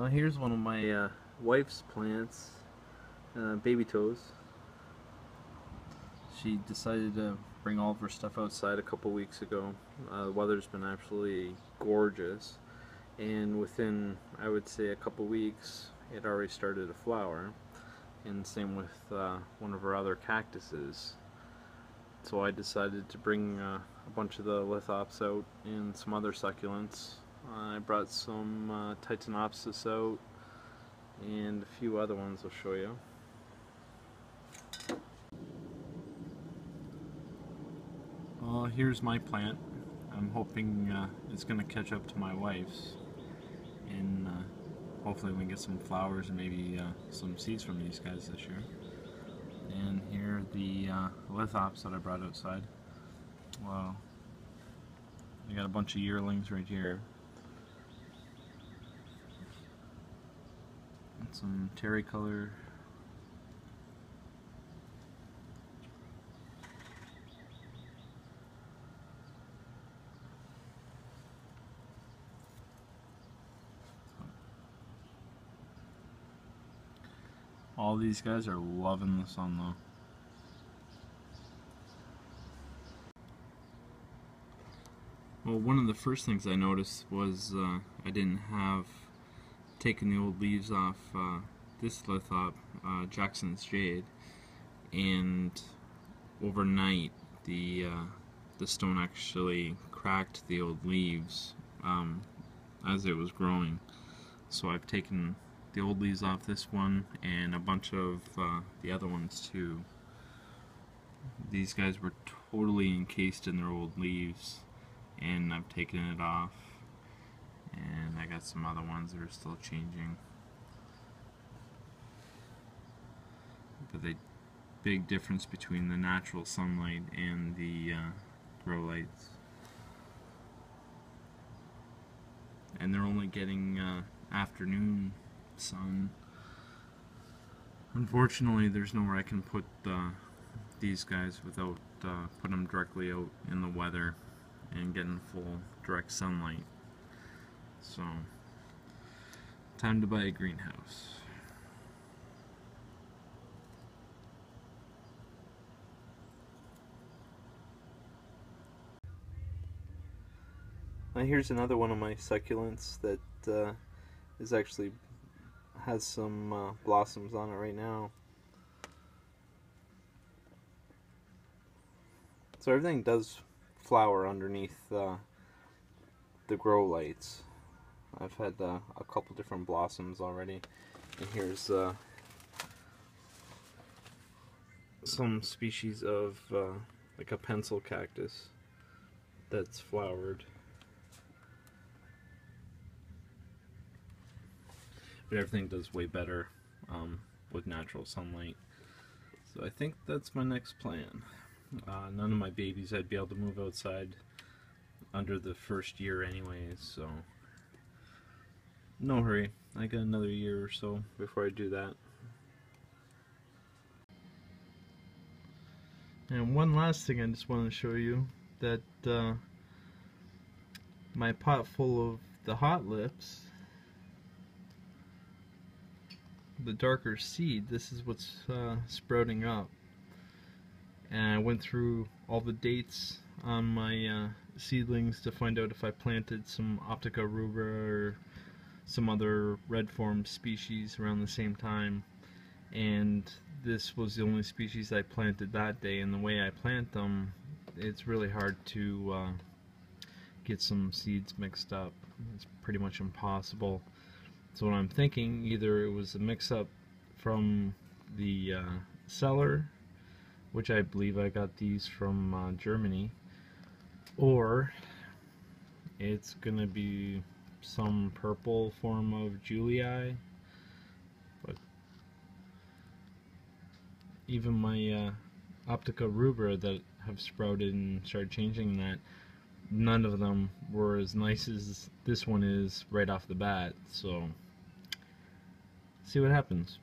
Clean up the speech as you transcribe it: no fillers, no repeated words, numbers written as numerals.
Well, here's one of my wife's plants, baby toes. She decided to bring all of her stuff outside a couple weeks ago. The weather's been absolutely gorgeous, and within, I would say, a couple weeks, it already started to flower. And same with one of her other cactuses. So I decided to bring a bunch of the Lithops out and some other succulents. I brought some Titanopsis out and a few other ones I'll show you. Here's my plant. I'm hoping it's going to catch up to my wife's, and hopefully we can get some flowers and maybe some seeds from these guys this year. And here are the Lithops that I brought outside. Wow. I got a bunch of yearlings right here. And some terry color. All these guys are loving the sun though. Well, one of the first things I noticed was I didn't have taken the old leaves off this Lithop, Jackson's Jade, and overnight the stone actually cracked the old leaves as it was growing. So I've taken the old leaves off this one and a bunch of the other ones too. These guys were totally encased in their old leaves, and I've taken it off, and I got some other ones that are still changing. But the big difference between the natural sunlight and the grow lights, and they're only getting afternoon sun. Unfortunately, there's nowhere I can put these guys without putting them directly out in the weather and getting full direct sunlight. So, time to buy a greenhouse. Now here's another one of my succulents that is actually has some blossoms on it right now. So everything does flower underneath the grow lights. I've had a couple different blossoms already, and here's some species of like a pencil cactus that's flowered. But everything does way better with natural sunlight. So I think that's my next plan. None of my babies I'd be able to move outside under the first year anyways, so no hurry. I got another year or so before I do that. And one last thing I just want to show you, that my pot full of the hot lips, the darker seed, this is what's sprouting up. And I went through all the dates on my seedlings to find out if I planted some Optica rubra or some other red form species around the same time, and this was the only species I planted that day. And the way I plant them, it's really hard to get some seeds mixed up. It's pretty much impossible. So what I'm thinking, either it was a mix-up from the seller, which I believe I got these from Germany, or it's gonna be some purple form of Julii. But even my Optica rubra that have sprouted and started changing that, none of them were as nice as this one is right off the bat. So see what happens.